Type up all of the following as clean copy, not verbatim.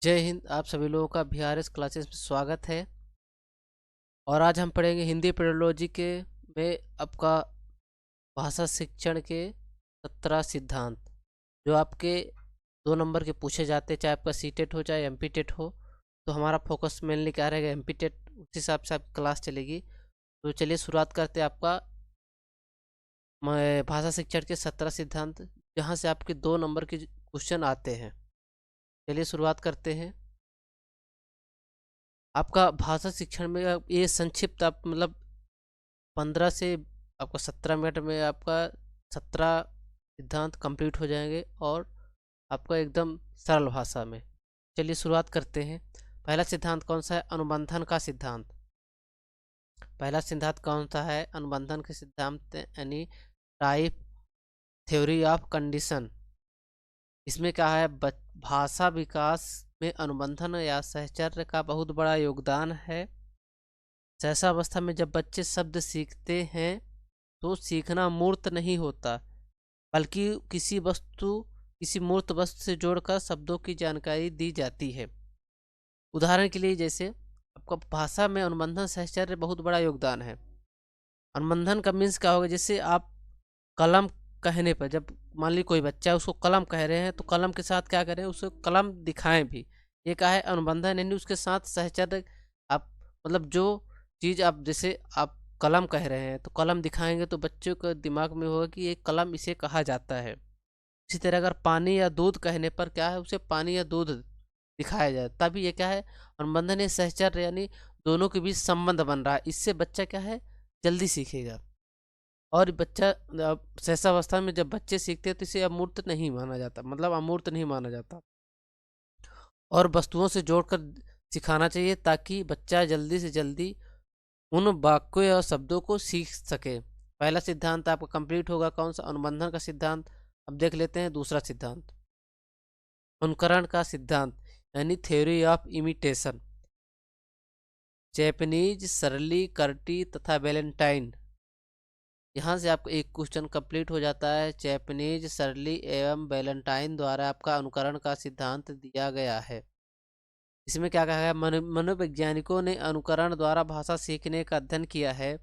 जय हिंद। आप सभी लोगों का बीआरएस क्लासेस में स्वागत है। और आज हम पढ़ेंगे हिंदी पेडोलॉजी के में आपका भाषा शिक्षण के 17 सिद्धांत, जो आपके 2 नंबर के पूछे जाते हैं, चाहे आपका सी टेट हो चाहे एमपी टेट हो। तो हमारा फोकस मेनली क्या रहेगा, एमपी टेट, उस हिसाब से आपकी क्लास चलेगी। तो चलिए शुरुआत करते हैं आपका भाषा शिक्षण के 17 सिद्धांत, जहाँ से आपके 2 नंबर के क्वेश्चन आते हैं। चलिए शुरुआत करते हैं। आपका भाषा शिक्षण में ये संक्षिप्त आप मतलब 15 से आपका 17 मिनट में आपका 17 सिद्धांत कंप्लीट हो जाएंगे, और आपका एकदम सरल भाषा में। चलिए शुरुआत करते हैं। पहला सिद्धांत कौन सा है? अनुबंधन का सिद्धांत। पहला सिद्धांत कौन सा है? अनुबंधन के सिद्धांत, यानी टाइप थ्योरी ऑफ कंडीशन। इसमें क्या है, भाषा विकास में अनुबंधन या सहचर्य का बहुत बड़ा योगदान है। सहसावस्था में जब बच्चे शब्द सीखते हैं तो सीखना मूर्त नहीं होता, बल्कि किसी मूर्त वस्तु से जोड़कर शब्दों की जानकारी दी जाती है। उदाहरण के लिए, जैसे आपका भाषा में अनुबंधन सहचर्य बहुत बड़ा योगदान है। अनुबंधन का मीन्स क्या होगा? जैसे आप कलम कहने पर, जब मान ली कोई बच्चा है, उसको कलम कह रहे हैं, तो कलम के साथ क्या करें, उसको कलम दिखाएं भी। ये क्या है? अनुबंधन, यानी उसके साथ सहचर्य। आप मतलब जो चीज़ आप, जैसे आप कलम कह रहे हैं तो कलम दिखाएंगे तो बच्चों के दिमाग में होगा कि ये कलम इसे कहा जाता है। इसी तरह अगर पानी या दूध कहने पर क्या है, उसे पानी या दूध दिखाया जाए, तभी ये क्या है, अनुबंधन है सहचर्य, यानी दोनों के बीच संबंध बन रहा है। इससे बच्चा क्या है, जल्दी सीखेगा। और बच्चा सहसावस्था में जब बच्चे सीखते हैं तो इसे अमूर्त नहीं माना जाता, मतलब अमूर्त नहीं माना जाता, और वस्तुओं से जोड़कर सिखाना चाहिए, ताकि बच्चा जल्दी से जल्दी उन वाक्यों या शब्दों को सीख सके। पहला सिद्धांत आपका कंप्लीट होगा। कौन सा? अनुबंधन का सिद्धांत। अब देख लेते हैं दूसरा सिद्धांत, अनुकरण का सिद्धांत, यानी थ्योरी ऑफ इमिटेशन। जैपनीज, सरली, कर्टी तथा वैलेंटाइन, यहाँ से आपको एक क्वेश्चन कंप्लीट हो जाता है। जैपनीज, सरली एवं वैलेंटाइन द्वारा आपका अनुकरण का सिद्धांत दिया गया है। इसमें क्या कहा गया? मनोवैज्ञानिकों ने अनुकरण द्वारा भाषा सीखने का अध्ययन किया है।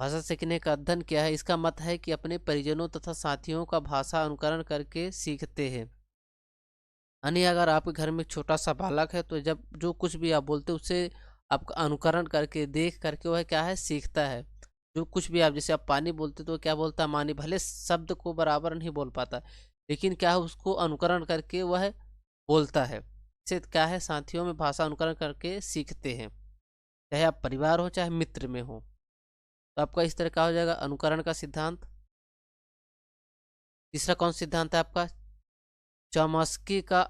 भाषा सीखने का अध्ययन किया है। इसका मत है कि अपने परिजनों तथा साथियों का भाषा अनुकरण करके सीखते हैं। यानी अगर आपके घर में छोटा सा बालक है, तो जब जो कुछ भी आप बोलते हैं उसे आपका अनुकरण करके, देख करके वह क्या है, सीखता है। जो कुछ भी आप, जैसे आप पानी बोलते तो वह क्या बोलता है? मानी। भले शब्द को बराबर नहीं बोल पाता, लेकिन क्या है, उसको अनुकरण करके वह बोलता है। इससे क्या है, साथियों में भाषा अनुकरण करके सीखते हैं, चाहे आप परिवार हो चाहे मित्र में हो। तो आपका इस तरह का हो जाएगा अनुकरण का सिद्धांत। तीसरा कौन सिद्धांत है आपका? चॉम्स्की का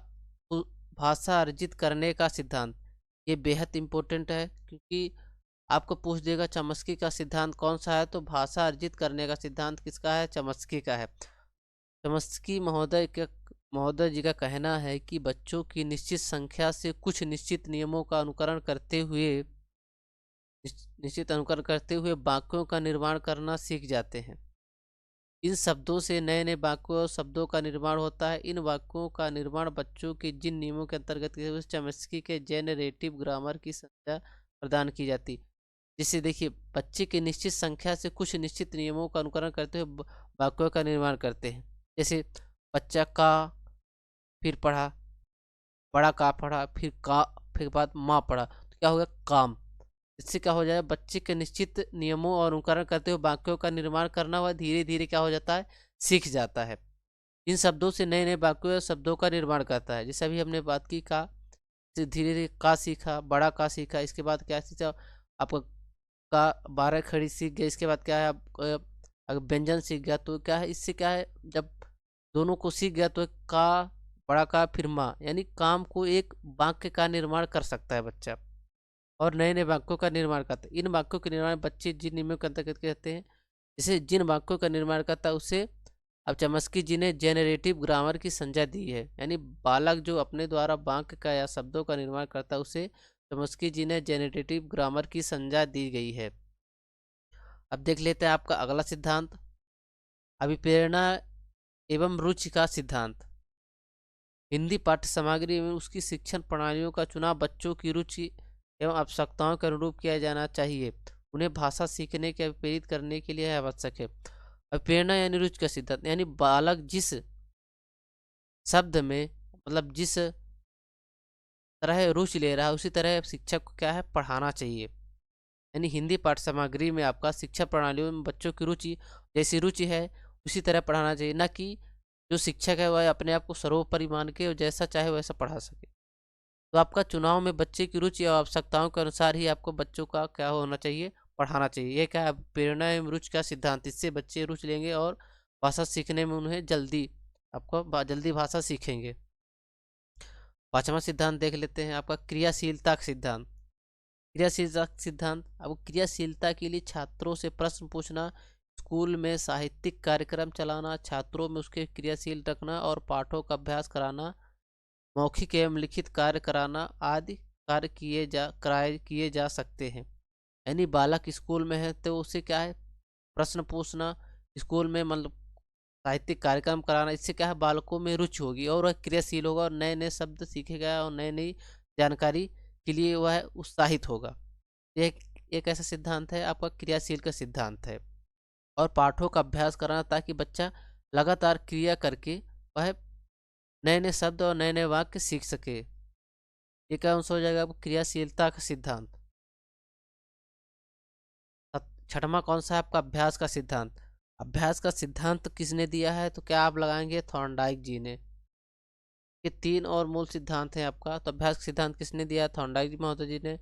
भाषा अर्जित करने का सिद्धांत। ये बेहद इम्पोर्टेंट है, क्योंकि आपको पूछ देगा चॉम्स्की का सिद्धांत कौन सा है, तो भाषा अर्जित करने का सिद्धांत किसका है? चॉम्स्की का है। चॉम्स्की महोदय जी का कहना है कि बच्चों की निश्चित संख्या से कुछ निश्चित नियमों का अनुकरण करते हुए वाक्यों का निर्माण करना सीख जाते हैं। इन शब्दों से नए नए वाक्यों और शब्दों का निर्माण होता है। इन वाक्यों का निर्माण बच्चों के जिन नियमों के अंतर्गत चॉम्स्की के जेनरेटिव ग्रामर की संज्ञा प्रदान की जाती। जिससे देखिए, बच्चे की निश्चित संख्या से कुछ निश्चित नियमों का अनुकरण करते हुए वाक्यों का निर्माण करते हैं। जैसे बच्चा का, फिर पढ़ा, बड़ा का पढ़ा, फिर बाद माँ पढ़ा, तो क्या हो गया? काम। इससे क्या हो जाए, बच्चे के निश्चित नियमों और अनुकरण करते हुए वाक्यों का निर्माण करना, वह धीरे धीरे क्या हो जाता है, सीख जाता है। इन शब्दों से नए नए वाक्यों या शब्दों का निर्माण करता है। जैसे अभी हमने बात की का, धीरे धीरे का सीखा, बड़ा का सीखा, इसके बाद क्या सीखा, आपका का 12 खड़ी सीख गया। इसके बाद क्या है, आप अगर व्यंजन सीख गया, तो क्या है, इससे क्या है, जब दोनों को सीख गया तो का, बड़ा का, फिर माँ, यानी काम को एक वाक्य का निर्माण कर सकता है बच्चा, और नए नए वाक्यों का निर्माण करते हैं। इन वाक्यों के निर्माण बच्चे जिन नियमों के अंतर्गत कहते हैं, जैसे जिन वाक्यों का निर्माण करता है उसे अब चमस्की जी ने जेनरेटिव ग्रामर की संज्ञा दी है। यानी बालक जो अपने द्वारा वाक्य का या शब्दों का निर्माण करता है, उसे चमस्की जी ने जेनरेटिव ग्रामर की संज्ञा दी गई है। अब देख लेते हैं आपका अगला सिद्धांत, अभिप्रेरणा एवं रुचि का सिद्धांत। हिंदी पाठ्य सामग्री में उसकी शिक्षण प्रणालियों का चुनाव बच्चों की रुचि एवं आवश्यकताओं के अनुरूप किया जाना चाहिए। उन्हें भाषा सीखने के प्रेरित करने के लिए आवश्यक है। अब प्रेरणा यानी रुचि का सिद्धांत, यानी बालक जिस शब्द में मतलब जिस तरह रुचि ले रहा है उसी तरह शिक्षक को क्या है पढ़ाना चाहिए। यानी हिंदी पाठ्य सामग्री में आपका शिक्षा प्रणालियों में बच्चों की रुचि जैसी रुचि है उसी तरह पढ़ाना चाहिए, ना कि जो शिक्षक है वह अपने आप को सर्वोपरि मान के जैसा चाहे वैसा पढ़ा सके। तो आपका चुनाव में बच्चे की रुचि और आवश्यकताओं के अनुसार ही आपको बच्चों का क्या होना चाहिए, पढ़ाना चाहिए। ये क्या है, प्रेरणा एवं रुचि का सिद्धांत। इससे बच्चे रुचि लेंगे और भाषा सीखने में उन्हें जल्दी भाषा सीखेंगे। पांचवा सिद्धांत देख लेते हैं, आपका क्रियाशीलता का सिद्धांत। क्रियाशीलता सिद्धांत, अब क्रियाशीलता के लिए छात्रों से प्रश्न पूछना, स्कूल में साहित्यिक कार्यक्रम चलाना, छात्रों में उसके क्रियाशील रखना और पाठों का अभ्यास कराना, मौखिक एवं लिखित कार्य कराना आदि कार्य किए जा सकते हैं। यानी बालक स्कूल में है तो उसे क्या है प्रश्न पूछना, स्कूल में मतलब साहित्यिक कार्यक्रम कराना, इससे क्या है बालकों में रुचि होगी और वह क्रियाशील होगा और नए नए शब्द सीखेगा और नई नई जानकारी के लिए वह उत्साहित होगा। यह एक ऐसा सिद्धांत है आपका क्रियाशील का सिद्धांत है। और पाठों का अभ्यास कराना ताकि बच्चा लगातार क्रिया करके वह नए नए शब्द और नए नए वाक्य सीख सके। ये क्या आंसर हो जाएगा आपको क्रियाशीलता का सिद्धांत। छठवां कौन सा है आपका अभ्यास का सिद्धांत। अभ्यास का सिद्धांत किसने दिया है, तो क्या आप लगाएंगे थॉर्नडाइक जी ने। ये तीन और मूल सिद्धांत हैं आपका। तो अभ्यास का सिद्धांत किसने दिया है, थॉर्नडाइक जी महोदय जी ने।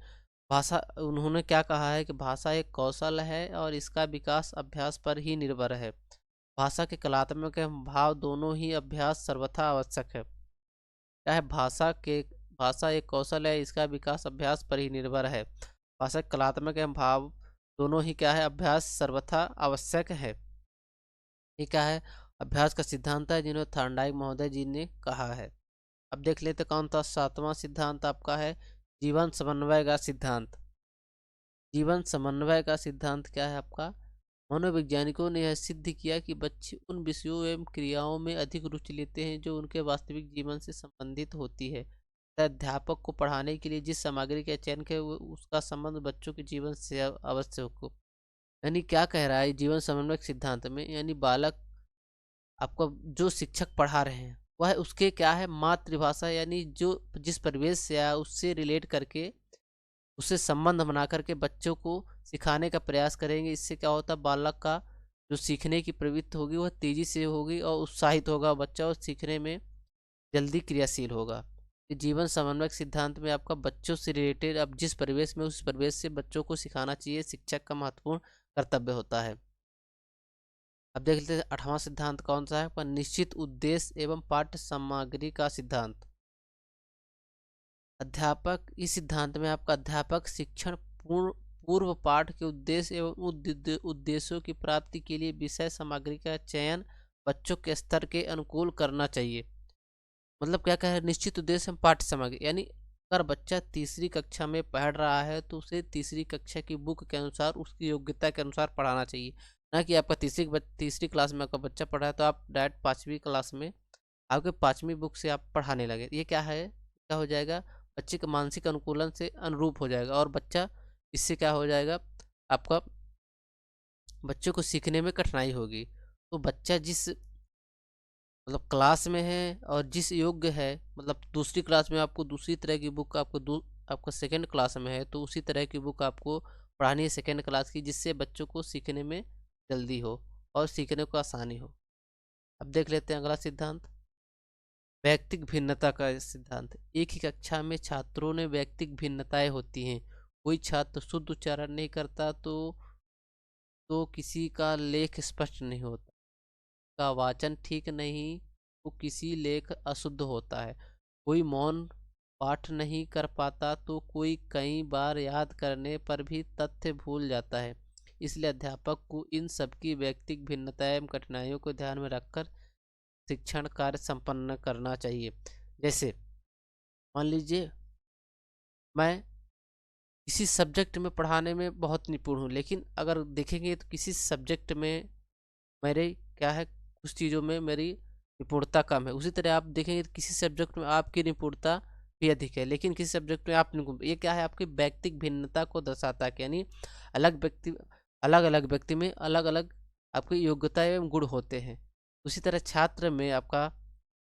भाषा, उन्होंने क्या कहा है कि भाषा एक कौशल है और इसका विकास अभ्यास पर ही निर्भर है। भाषा के कलात्मक एवं भाव दोनों ही अभ्यास सर्वथा आवश्यक है। क्या है, भाषा एक कौशल है, इसका विकास अभ्यास पर ही निर्भर है। भाषा के कलात्मक एवं भाव दोनों ही क्या है अभ्यास सर्वथा आवश्यक है। ये क्या है अभ्यास का सिद्धांत है जिन्हें थॉर्नडाइक महोदय जी ने कहा है। अब देख लेते कौन था सातवां सिद्धांत आपका है जीवन समन्वय का सिद्धांत। जीवन समन्वय का सिद्धांत क्या है आपका, मनोवैज्ञानिकों ने यह सिद्ध किया कि बच्चे उन विषयों एवं क्रियाओं में अधिक रुचि लेते हैं जो उनके वास्तविक जीवन से संबंधित होती है। अध्यापक को पढ़ाने के लिए जिस सामग्री का चयन किया उसका संबंध बच्चों के जीवन से आवश्यक हो। यानी क्या कह रहा है जीवन समन्वय सिद्धांत में, यानी बालक आपको जो शिक्षक पढ़ा रहे हैं वह उसके क्या है मातृभाषा, यानी जो जिस परिवेश से आया उससे रिलेट करके उससे संबंध बना करके बच्चों को सिखाने का प्रयास करेंगे। इससे क्या होता है बालक का जो सीखने की प्रवृत्ति होगी वह तेजी से होगी और उत्साहित होगा बच्चा और सीखने में जल्दी क्रियाशील होगा। जीवन समन्वय सिद्धांत में आपका बच्चों से रिलेटेड अब जिस परिवेश में उस परिवेश से बच्चों को सिखाना चाहिए शिक्षक का महत्वपूर्ण कर्तव्य होता है। अब देख लेते हैं आठवां सिद्धांत कौन सा है, पर निश्चित उद्देश्य एवं पाठ्य सामग्री का सिद्धांत। अध्यापक, इस सिद्धांत में आपका अध्यापक शिक्षण पूर्व पाठ के उद्देश्य एवं उद्देश्यों की प्राप्ति के लिए विषय सामग्री का चयन बच्चों के स्तर के अनुकूल करना चाहिए। मतलब क्या कह रहे हैं निश्चित उद्देश्य एवं पाठ्य सामग्री, यानी अगर बच्चा तीसरी कक्षा में पढ़ रहा है तो उसे तीसरी कक्षा की बुक के अनुसार उसकी योग्यता के अनुसार पढ़ाना चाहिए। ना कि आपका तीसरी क्लास में आपका बच्चा पढ़ा है तो आप डायरेक्ट पाँचवीं क्लास में आपके पाँचवीं बुक से आप पढ़ाने लगे। ये क्या है, क्या हो जाएगा बच्चे के मानसिक अनुकूलन से अनुरूप हो जाएगा और बच्चा इससे क्या हो जाएगा आपका बच्चों को सीखने में कठिनाई होगी। तो बच्चा जिस मतलब क्लास में है और जिस योग्य है, मतलब दूसरी क्लास में आपको दूसरी तरह की बुक आपका सेकेंड क्लास में है तो उसी तरह की बुक आपको पढ़ानी है सेकेंड क्लास की, जिससे बच्चों को सीखने में जल्दी हो और सीखने को आसानी हो। अब देख लेते हैं अगला सिद्धांत व्यक्तिक भिन्नता का सिद्धांत। एक ही कक्षा में छात्रों में व्यक्तिक भिन्नताएं होती हैं। कोई छात्र शुद्ध उच्चारण नहीं करता तो किसी का लेख स्पष्ट नहीं होता, का वाचन ठीक नहीं तो किसी लेख अशुद्ध होता है, कोई मौन पाठ नहीं कर पाता तो कोई कई बार याद करने पर भी तथ्य भूल जाता है। इसलिए अध्यापक को इन सबकी व्यक्तिगत भिन्नताएं एवं कठिनाइयों को ध्यान में रखकर शिक्षण कार्य संपन्न करना चाहिए। जैसे मान लीजिए मैं किसी सब्जेक्ट में पढ़ाने में बहुत निपुण हूँ, लेकिन अगर देखेंगे तो किसी सब्जेक्ट में मेरे क्या है कुछ चीज़ों में मेरी निपुणता कम है। उसी तरह आप देखेंगे किसी सब्जेक्ट में आपकी निपुणता भी अधिक है, लेकिन किसी सब्जेक्ट में आप निपुण, ये क्या है, आपकी व्यक्तिक भिन्नता को दर्शाता है। यानी अलग व्यक्ति, अलग अलग व्यक्ति में अलग अलग आपकी योग्यता एवं गुण होते हैं। उसी तरह छात्र में आपका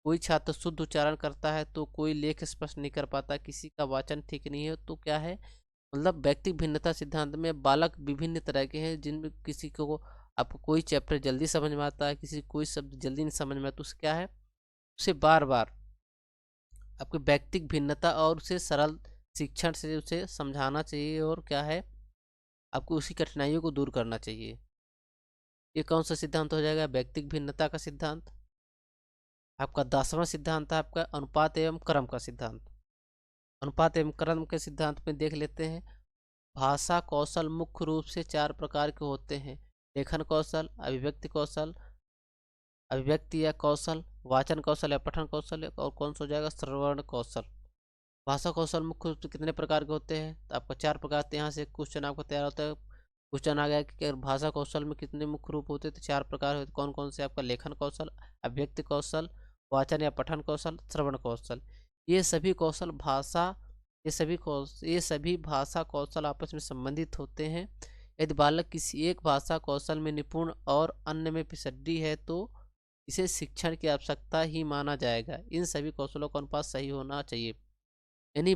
कोई छात्र शुद्ध उच्चारण करता है तो कोई लेख स्पष्ट नहीं कर पाता, किसी का वाचन ठीक नहीं है, तो क्या है, मतलब व्यक्तिक भिन्नता सिद्धांत में बालक विभिन्न तरह के हैं, जिनमें किसी को आपको कोई चैप्टर जल्दी समझ में आता है, किसी कोई शब्द जल्दी नहीं समझ में आता, तो उसे क्या है, उसे बार बार आपकी व्यक्तिक भिन्नता और उसे सरल शिक्षण से उसे समझाना चाहिए, और क्या है, आपको उसी कठिनाइयों को दूर करना चाहिए। ये कौन सा सिद्धांत हो जाएगा, व्यक्तिक भिन्नता का सिद्धांत। आपका 10वां सिद्धांत है आपका अनुपात एवं क्रम का सिद्धांत। अनुपात एवं क्रम के सिद्धांत में देख लेते हैं। भाषा कौशल मुख्य रूप से 4 प्रकार के होते हैं: लेखन कौशल, अभिव्यक्ति कौशल, अभिव्यक्ति या कौशल, वाचन कौशल या पठन कौशल, और कौन सा हो जाएगा, श्रवण कौशल। भाषा कौशल मुख्य रूप से कितने प्रकार के होते हैं, तो आपका 4 प्रकार के। यहाँ से क्वेश्चन आपको तैयार होता है। क्वेश्चन आ गया कि भाषा कौशल में कितने मुख्य रूप होते हैं, तो 4 प्रकार होते, कौन कौन से, आपका लेखन कौशल, अभिव्यक्ति कौशल, वाचन या पठन कौशल, श्रवण कौशल। ये सभी कौशल भाषा, ये सभी भाषा कौशल आपस में संबंधित होते हैं। यदि बालक किसी एक भाषा कौशल में निपुण और अन्य में पिछड़ी है तो इसे शिक्षण की आवश्यकता ही माना जाएगा। इन सभी कौशलों का अनुपात सही होना चाहिए। यानी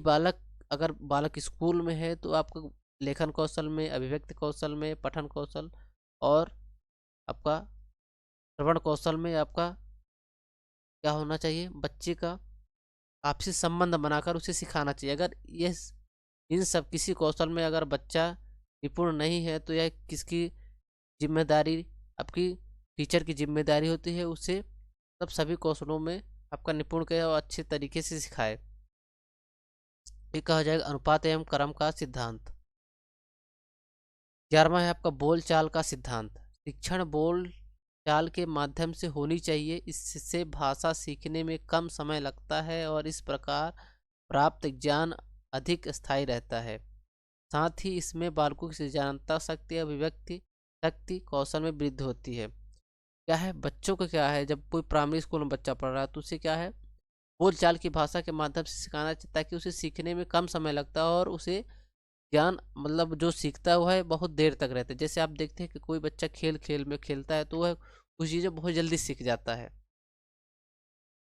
अगर बालक स्कूल में है तो आपको लेखन कौशल में, अभिव्यक्ति कौशल में, पठन कौशल और आपका श्रवण कौशल में आपका क्या होना चाहिए, बच्चे का आपसी संबंध बनाकर उसे सिखाना चाहिए। अगर ये इन सब किसी कौशल में अगर बच्चा निपुण नहीं है तो यह किसकी जिम्मेदारी, आपकी टीचर की जिम्मेदारी होती है उसे तब सभी कौशलों में आपका निपुण करे और अच्छे तरीके से सिखाए। ये कहा जाएगा अनुपात एवं क्रम का सिद्धांत। 11वां है आपका बोलचाल का सिद्धांत। शिक्षण बोल चाल के माध्यम से होनी चाहिए, इससे भाषा सीखने में कम समय लगता है और इस प्रकार प्राप्त ज्ञान अधिक स्थायी रहता है। साथ ही इसमें बालकों की सृजनात्मक शक्ति, अभिव्यक्ति शक्ति, कौशल में वृद्धि होती है। क्या है, बच्चों का क्या है, जब कोई प्राइमरी स्कूल में बच्चा पढ़ रहा है तो उसे क्या है, बोलचाल की भाषा के माध्यम से सिखाना चाहिए ताकि उसे सीखने में कम समय लगता है और उसे ज्ञान, मतलब जो सीखता हुआ है बहुत देर तक रहता है। जैसे आप देखते हैं कि कोई बच्चा खेल खेल में खेलता है तो वह कुछ चीज़ें बहुत जल्दी सीख जाता है।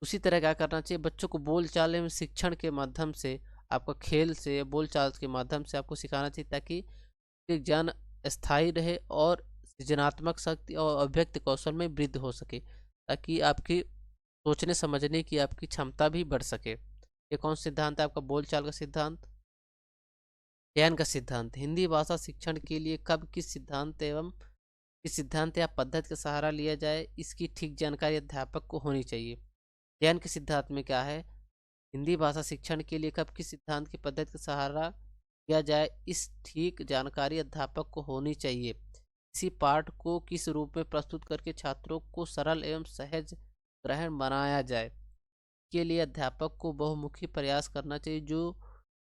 उसी तरह क्या करना चाहिए, बच्चों को बोलचाल में शिक्षण के माध्यम से, आपका खेल से, बोलचाल के माध्यम से आपको सिखाना चाहिए ताकि ज्ञान स्थायी रहे और सृजनात्मक शक्ति और अभिव्यक्ति कौशल में वृद्धि हो सके, ताकि आपकी सोचने समझने की आपकी क्षमता भी बढ़ सके। ये कौन सिद्धांत है, आपका बोलचाल का सिद्धांत। चयन का सिद्धांत। हिंदी भाषा शिक्षण के लिए कब किस सिद्धांत या पद्धति का सहारा लिया जाए, इसकी ठीक जानकारी अध्यापक को होनी चाहिए। चयन के सिद्धांत में क्या है, हिंदी भाषा शिक्षण के लिए कब किस सिद्धांत की पद्धति का सहारा लिया जाए, इस ठीक जानकारी अध्यापक को होनी चाहिए। इसी पाठ को किस रूप में प्रस्तुत करके छात्रों को सरल एवं सहज ग्रहण बनाया जाए, के लिए अध्यापक को बहुमुखी प्रयास करना चाहिए। जो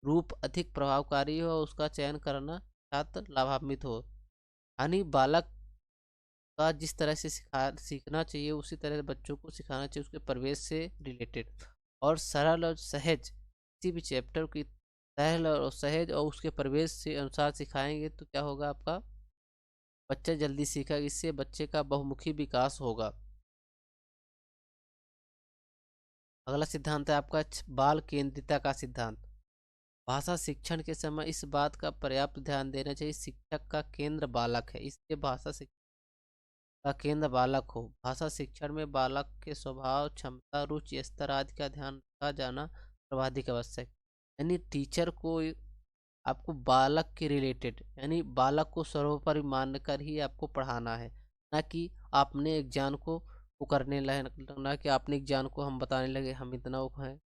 रूप अधिक प्रभावकारी हो उसका चयन करना छात्र लाभान्वित हो। यानी बालक का जिस तरह से सीखना चाहिए उसी तरह बच्चों को सिखाना चाहिए, उसके परिवेश से रिलेटेड और सरल और सहज। किसी भी चैप्टर की सरल और सहज और उसके परिवेश से अनुसार सिखाएंगे तो क्या होगा, आपका बच्चा जल्दी सीखा, इससे बच्चे का बहुमुखी विकास होगा। अगला सिद्धांत है आपका बाल केंद्रिता का सिद्धांत। भाषा शिक्षण के समय इस बात का पर्याप्त ध्यान देना चाहिए शिक्षक का केंद्र बालक है, इसलिए भाषा शिक्षण का केंद्र बालक हो। भाषा शिक्षण में बालक के स्वभाव, क्षमता, रुचि स्तर आदि का ध्यान रखा जाना सर्वाधिक आवश्यक। यानी टीचर को आपको बालक के रिलेटेड, यानी बालक को सर्वोपरि मानकर ही आपको पढ़ाना है, ना कि आपने एक ज्ञान को वो करने लगे, ना कि आपने एक ज्ञान को हम बताने लगे हम इतना वो हैं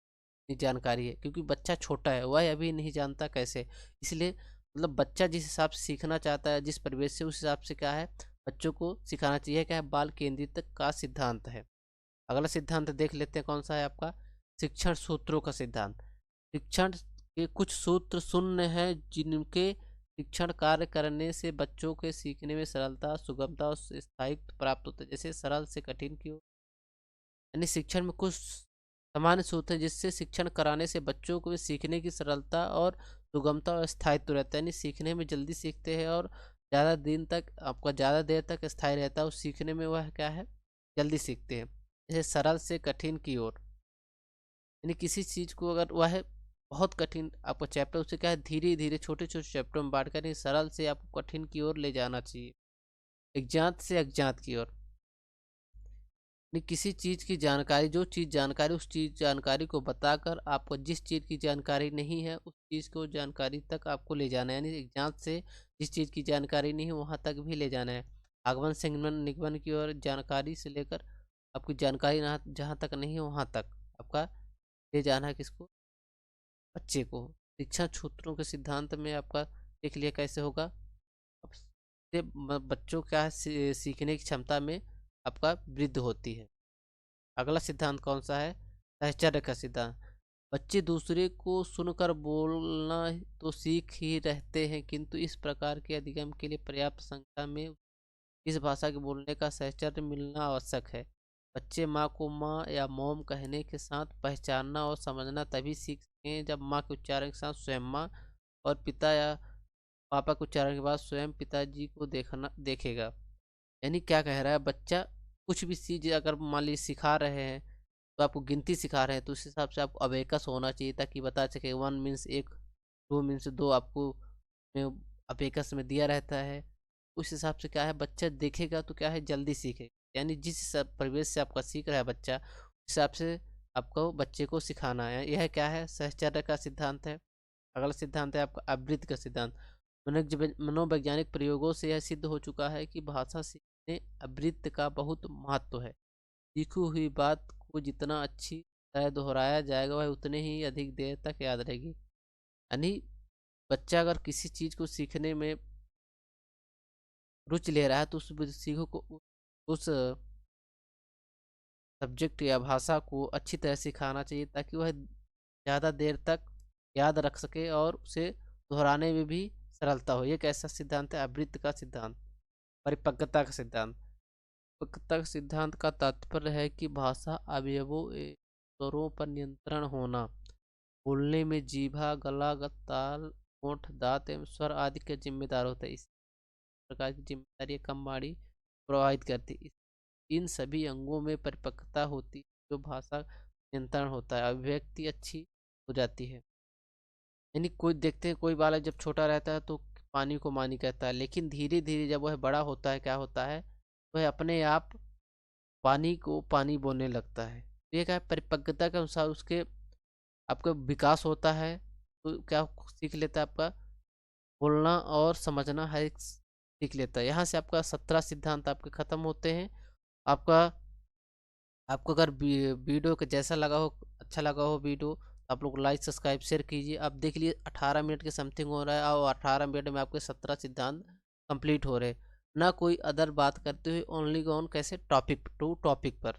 जानकारी है, क्योंकि बच्चा छोटा है, वह अभी नहीं जानता कैसे। इसलिए मतलब बच्चा जिस हिसाब से सीखना चाहता है, जिस परिवेश से, उस हिसाब से क्या है बच्चों को सिखाना चाहिए। क्या है, बाल केंद्रित का सिद्धांत है। अगला सिद्धांत देख लेते हैं कौन सा है, आपका शिक्षण सूत्रों का सिद्धांत। शिक्षण के कुछ सूत्र शून्य हैं जिनके शिक्षण कार्य करने से बच्चों के सीखने में सरलता, सुगमता और स्थायित्व प्राप्त होता है। जैसे सरल से कठिन की ओर, यानी शिक्षण में कुछ सामान्य सूत्र हैं जिससे शिक्षण कराने से बच्चों को सीखने की सरलता और सुगमता और स्थायित्व रहता है, यानी सीखने में जल्दी सीखते हैं और ज़्यादा दिन तक आपका ज़्यादा देर तक स्थायी रहता है, और सीखने में वह क्या है, जल्दी सीखते हैं। जैसे सरल से कठिन की ओर, यानी किसी चीज़ को अगर वह बहुत कठिन आपका चैप्टर, उसे क्या है धीरे धीरे छोटे छोटे चैप्टर में बांट कर यानी सरल से आपको कठिन की ओर ले जाना चाहिए। अज्ञात से अज्ञात की ओर, यानी किसी चीज़ की जानकारी, जो चीज़ जानकारी, उस चीज़ जानकारी को बताकर आपको जिस चीज़ की जानकारी नहीं है उस चीज़ को जानकारी तक आपको ले जाना है, यानी अज्ञात से जिस चीज़ की जानकारी नहीं है वहाँ तक भी ले जाना है। आगमन से निगमन की ओर, जानकारी से लेकर आपकी जानकारी जहाँ तक नहीं है वहाँ तक आपका ले जाना है किसको, बच्चे को। शिक्षा सूत्रों के सिद्धांत में आपका देख लिया कैसे होगा। अब से बच्चों क्या है सीखने की क्षमता में आपका वृद्धि होती है। अगला सिद्धांत कौन सा है, साहचर्य का सिद्धांत। बच्चे दूसरे को सुनकर बोलना तो सीख ही रहते हैं, किंतु इस प्रकार के अधिगम के लिए पर्याप्त संख्या में इस भाषा के बोलने का साहचर्य मिलना आवश्यक है। बच्चे माँ को माँ या मोम कहने के साथ पहचानना और समझना तभी सीख सकें जब माँ के उच्चारण के साथ स्वयं माँ, और पिता या पापा के उच्चारण के बाद स्वयं पिताजी को देखेगा। यानी क्या कह रहा है बच्चा, कुछ भी चीज़ अगर मान लीजिए सिखा रहे हैं, तो आपको गिनती सिखा रहे हैं तो उस हिसाब से आपको अबेकस होना चाहिए ताकि बता सके 1 मीन्स 1, 2 मीन्स 2 आपको में अबेकस में दिया रहता है। उस हिसाब से क्या है बच्चा देखेगा तो क्या है जल्दी सीखेगा, यानी जिस परिवेश से आपका सीख रहा है बच्चा, उस हिसाब से आपको बच्चे को सिखाना है। यह क्या है, सहचर्य का सिद्धांत है। अगला सिद्धांत है आपका आवृत्ति का सिद्धांत। मनोवैज्ञानिक प्रयोगों से यह सिद्ध हो चुका है कि भाषा सीखने आवृत्ति का बहुत महत्व है। सीखी हुई बात को जितना अच्छी तरह दोहराया जाएगा वह उतने ही अधिक देर तक याद रहेगी। यानी बच्चा अगर किसी चीज़ को सीखने में रुचि ले रहा है तो उस सीखो को उस सब्जेक्ट या भाषा को अच्छी तरह सिखाना चाहिए ताकि वह ज़्यादा देर तक याद रख सके और उसे दोहराने में भी सरलता हो। ये कैसा सिद्धांत है, आवृत्ति का सिद्धांत। परिपक्वता का सिद्धांत। परिपक्वता का सिद्धांत का तात्पर्य है कि भाषा अवयवों स्वरों पर नियंत्रण होना, बोलने में जीभा, गला, ताल, होंठ, दांत एवं स्वर आदि के जिम्मेदार होता है। इस प्रकार की जिम्मेदारी कम वाणी प्रभावित करती है। इन सभी अंगों में परिपक्वता होती है जो भाषा नियंत्रण होता है, अभिव्यक्ति अच्छी हो जाती है। यानी कोई देखते हैं कोई बालक जब छोटा रहता है तो पानी को मानी कहता है, लेकिन धीरे धीरे जब वह बड़ा होता है क्या होता है, वह अपने आप पानी को पानी बोलने लगता है। तो ये क्या है, परिपक्वता के अनुसार उसके आपका विकास होता है, तो क्या सीख लेता है आपका बोलना और समझना हर एक सीख लेता है। यहाँ से आपका 17 सिद्धांत आपके खत्म होते हैं। आपका आपको अगर वीडियो का जैसा लगा हो, अच्छा लगा हो वीडियो, तो आप लोग लाइक सब्सक्राइब शेयर कीजिए। आप देख लीजिए 18 मिनट के समथिंग हो रहा है और 18 मिनट में आपके 17 सिद्धांत कंप्लीट हो रहे हैं। ना कोई अदर बात करते हुए, ओनली ऑन कैसे टॉपिक टू टॉपिक पर।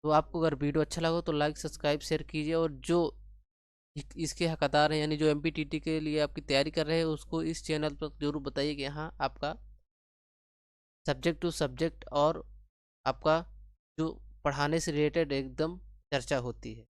तो आपको अगर वीडियो अच्छा लगा तो लाइक सब्सक्राइब शेयर कीजिए, और जो इसके हकदार हैं यानी जो एमपीटीटी के लिए आपकी तैयारी कर रहे हैं उसको इस चैनल पर जरूर बताइए कि यहाँ आपका सब्जेक्ट टू सब्जेक्ट और आपका जो पढ़ाने से रिलेटेड एकदम चर्चा होती है।